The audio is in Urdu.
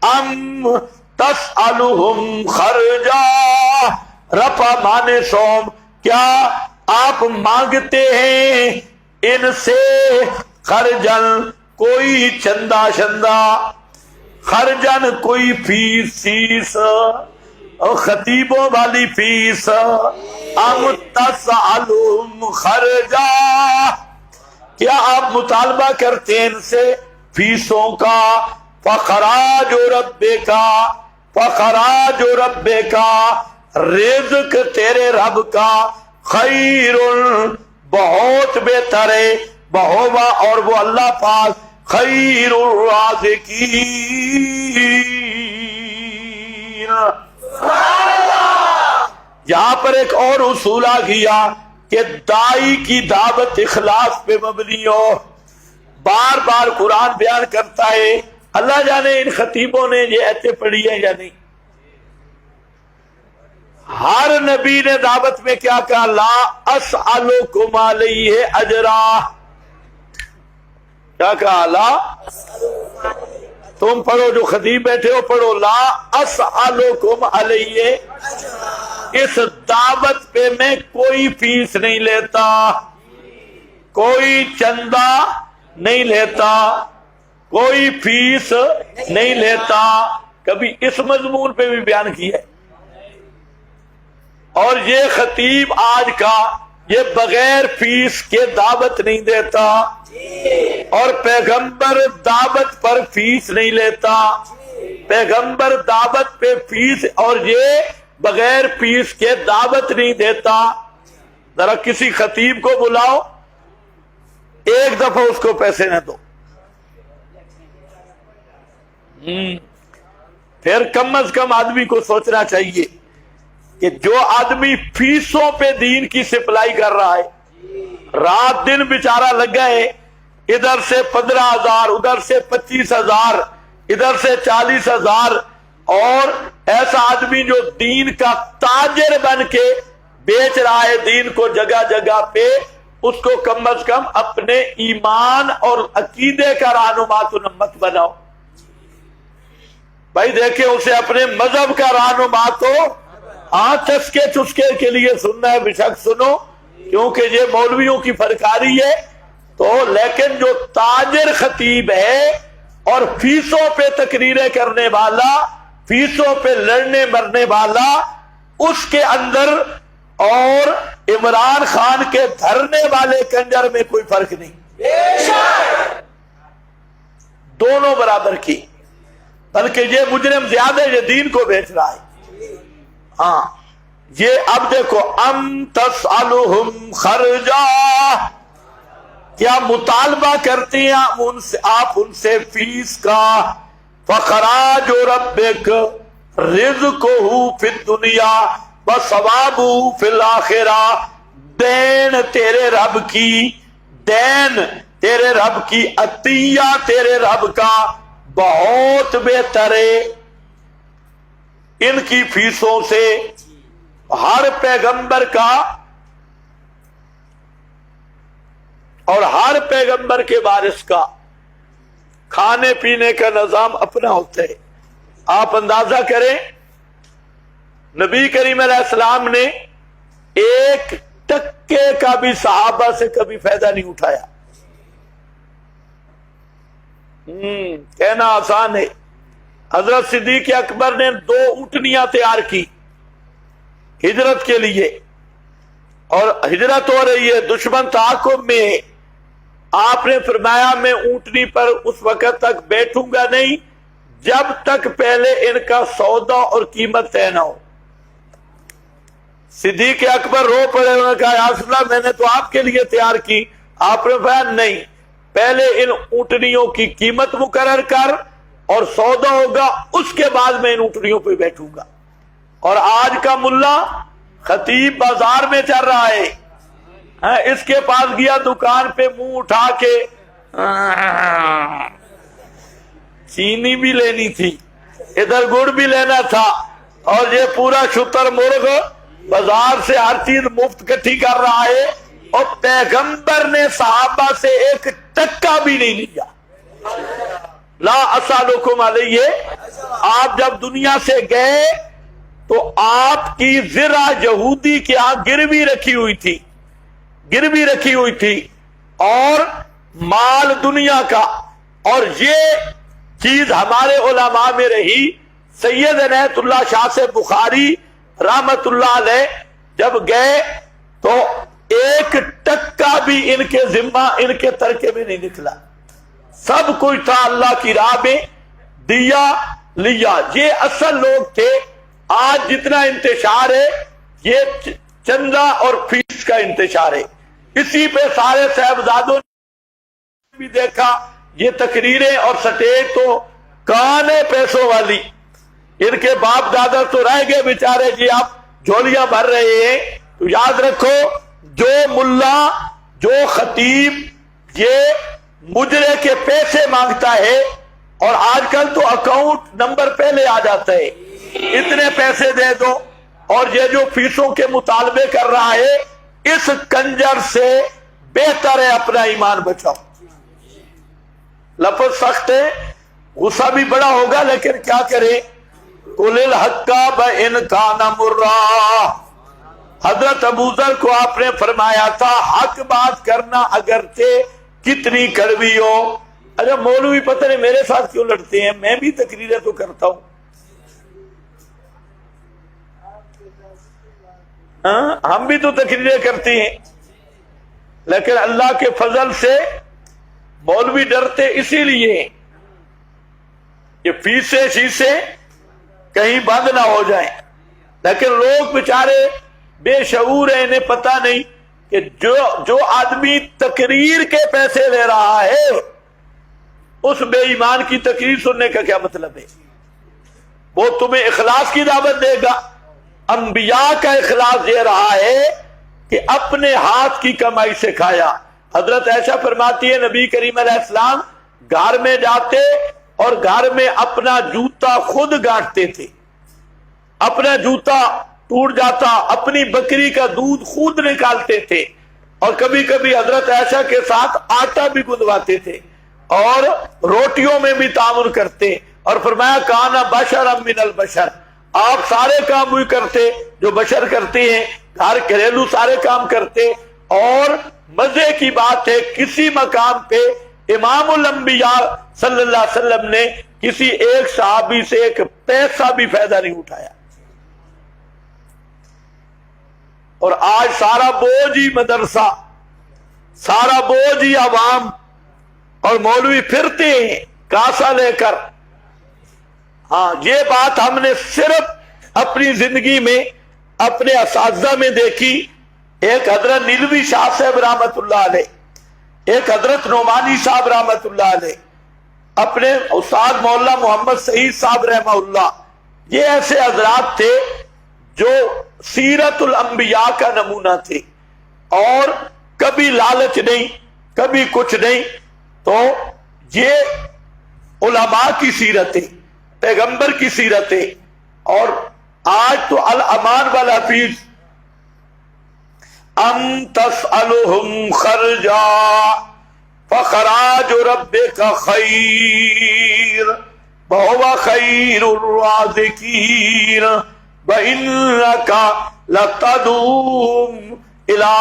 ام تسألہم خرجا، رفع مانے سوم، کیا آپ مانگتے ہیں ان سے خرجن کوئی چندہ شندہ، خرجن کوئی فیس اور خطیبوں والی فیس، ام تسألہم خرجا، کیا آپ مطالبہ کرتے ہیں ان سے فیسوں کا، فخراج ربک، فخراج ربک، رزق تیرے رب کا، خیر بہت بہتر ہے، بہوا اور وہ اللہ پاک خیر الرازقین۔ یہاں پر ایک اور اصول آ گیا کہ دائی کی دعوت اخلاص پہ مبنی ہو۔ بار بار قرآن بیان کرتا ہے، اللہ جانے ان خطیبوں نے یہ ایتیں پڑھی ہیں یا نہیں۔ ہر نبی نے دعوت میں کیا کہا؟ لا اسألکم علیہ اجرا، کیا کہا؟ لا، تم پڑھو جو خطیب بیٹھے ہو پڑھو، لا اسألکم علیہ، اس دعوت پہ میں کوئی فیس نہیں لیتا، کوئی چندہ نہیں لیتا، کوئی فیس نہیں لیتا۔ کبھی اس مضمون پہ بھی بیان کیا ہے۔ اور یہ خطیب آج کا یہ بغیر فیس کے دعوت نہیں دیتا، اور پیغمبر دعوت پر فیس نہیں لیتا، پیغمبر دعوت پہ فیس اور یہ بغیر فیس کے دعوت نہیں دیتا۔ ذرا کسی خطیب کو بلاؤ، ایک دفعہ اس کو پیسے نہ دو، پھر کم از کم آدمی کو سوچنا چاہیے کہ جو آدمی فیسوں پہ دین کی سپلائی کر رہا ہے، رات دن بیچارہ لگا ہے، ادھر سے 15,000، ادھر سے 25,000، ادھر سے 40,000، اور ایسا آدمی جو دین کا تاجر بن کے بیچ رہا ہے دین کو جگہ جگہ پہ، اس کو کم از کم اپنے ایمان اور عقیدے کا رہنما تو مت بناؤ بھائی، دیکھیں اسے اپنے مذہب کا رہنما تو چسکے چسکے کے لیے سننا ہے، بے شک سنو، کیونکہ یہ مولویوں کی فنکاری ہے تو، لیکن جو تاجر خطیب ہے اور فیسوں پہ تقریریں کرنے والا، فیسوں پہ لڑنے مرنے والا، اس کے اندر اور عمران خان کے دھرنے والے کنجر میں کوئی فرق نہیں، دونوں برابر کی، بلکہ یہ مجرم زیادہ ہے، یہ دین کو بیچ رہا ہے۔ ہاں یہ اب دیکھو، ام تسألہم خرجا، کیا مطالبہ کرتے ہیں آپ ان سے فیس کا، فخراج ربک رزقہ فی الدنیا وثوابہ فی الآخرہ، دین تیرے رب کی، دین تیرے رب کی، عطیہ تیرے رب کا بہت بہتر ہے ان کی فیسوں سے۔ ہر پیغمبر کا اور ہر پیغمبر کے وارث کا کھانے پینے کا نظام اپنا ہوتا ہے۔ آپ اندازہ کریں، نبی کریم علیہ السلام نے ایک ٹکے کا بھی صحابہ سے کبھی فائدہ نہیں اٹھایا۔ کہنا آسان ہے، حضرت صدیق اکبر نے 2 اونٹنیاں تیار کی ہجرت کے لیے، اور ہجرت ہو رہی ہے، دشمن تعاقب میں، آپ نے فرمایا میں اونٹنی پر اس وقت تک بیٹھوں گا نہیں جب تک پہلے ان کا سودا اور قیمت طے نہ ہو۔ صدیق اکبر رو پڑے، انہوں نے کہا یا رسول اللہ میں نے تو آپ کے لیے تیار کی۔ آپ نے فرمایا نہیں، پہلے ان اونٹنیوں کی قیمت مقرر کر اور سودا ہوگا، اس کے بعد میں ان اونٹنیوں پہ بیٹھوں گا۔ اور آج کا ملا خطیب بازار میں چل رہا ہے، اس کے پاس گیا دکان پہ، منہ اٹھا کے چینی بھی لینی تھی، ادھر گڑ بھی لینا تھا، اور یہ پورا شتر مرغ بازار سے ہر چیز مفت کٹھی کر رہا ہے، اور پیغمبر نے صحابہ سے ایک ٹکا بھی نہیں لیا۔ لا اسالکم علیہ آپ جب دنیا سے گئے تو آپ کی زرہ یہودی کے ہاں گروی رکھی ہوئی تھی اور مال دنیا کا، اور یہ چیز ہمارے علماء میں رہی۔ سید عنایت اللہ شاہ سے بخاری رحمت اللہ علیہ جب گئے تو ایک ٹکا بھی ان کے ذمہ ان کے ترکے میں نہیں نکلا، سب کچھ تھا اللہ کی راہ میں دیا لیا۔ یہ اصل لوگ تھے۔ آج جتنا انتشار ہے یہ چندہ اور فیس کا انتشار ہے، اسی پہ سارے صاحبزادوں نے بھی دیکھا۔ یہ تقریریں اور سٹیج تو کان ہے پیسوں والی، ان کے باپ دادا تو رہ گئے بیچارے، جی آپ جھولیاں بھر رہے ہیں۔ تو یاد رکھو، جو ملا جو خطیب یہ مجرے کے پیسے مانگتا ہے، اور آج کل تو اکاؤنٹ نمبر پہلے آ جاتا ہے، اتنے پیسے دے دو، اور یہ جو فیسوں کے مطالبے کر رہا ہے، اس کنجر سے بہتر ہے اپنا ایمان بچاؤ۔ لفظ سخت ہے، غصہ بھی بڑا ہوگا، لیکن کیا کریں؟ قُلِ الْحَقَّ وَإِنْ كَانَ مُرًّا۔ حضرت ابوذر کو آپ نے فرمایا تھا حق بات کرنا اگرچہ کتنی کڑوی ہو۔ اچھا مولوی پتہ نہیں میرے ساتھ کیوں لڑتے ہیں، میں بھی تقریریں تو کرتا ہوں، ہم بھی تو تقریریں کرتے ہیں، لیکن اللہ کے فضل سے مولوی ڈرتے اسی لیے کہ فیسیں شیسے کہیں بند نہ ہو جائیں۔ لیکن لوگ بیچارے بے شعور ہیں، انہیں پتہ نہیں کہ جو آدمی تقریر کے پیسے لے رہا ہے اس بے ایمان کی تقریر سننے کا کیا مطلب ہے؟ وہ تمہیں اخلاص کی دعوت دے گا۔ انبیاء کا اخلاص یہ رہا ہے کہ اپنے ہاتھ کی کمائی سے کھایا۔ حضرت عائشہ فرماتی ہے نبی کریم علیہ السلام گھر میں جاتے اور گھر میں اپنا جوتا خود گانٹتے تھے، اپنا جوتا ٹوٹ جاتا، اپنی بکری کا دودھ خود نکالتے تھے، اور کبھی کبھی حضرت عائشہ کے ساتھ آٹا بھی گندواتے تھے، اور روٹیوں میں بھی تعاون کرتے، اور فرمایا کانا بشرا من البشر، آپ سارے کام وہی کرتے جو بشر کرتے ہیں، گھر گھریلو سارے کام کرتے۔ اور مزے کی بات ہے کسی مقام پہ امام الانبیاء صلی اللہ علیہ وسلم نے کسی ایک صحابی سے ایک پیسہ بھی فائدہ نہیں اٹھایا، اور آج سارا بوجھ ہی مدرسہ، سارا بوجھ ہی عوام، اور مولوی پھرتے ہیں کاسا لے کر۔ ہاں یہ بات ہم نے صرف اپنی زندگی میں اپنے اساتذہ میں دیکھی۔ ایک حضرت نیلوی شاہ صاحب رحمت اللہ علیہ، ایک حضرت نعمانی صاحب رحمت اللہ علیہ، اپنے استاد مولانا محمد سعید صاحب رحمہ اللہ، یہ ایسے حضرات تھے جو سیرت الانبیاء کا نمونہ تھے، اور کبھی لالچ نہیں، کبھی کچھ نہیں۔ تو یہ علماء کی سیرت ہے، پیغمبر کی سیرت ہے۔ اور آج تو الامان والحفیظ ام تسألہم خرجا فخراج ربک خیر وہو خیر الرازقین وانک لتدعوہم الی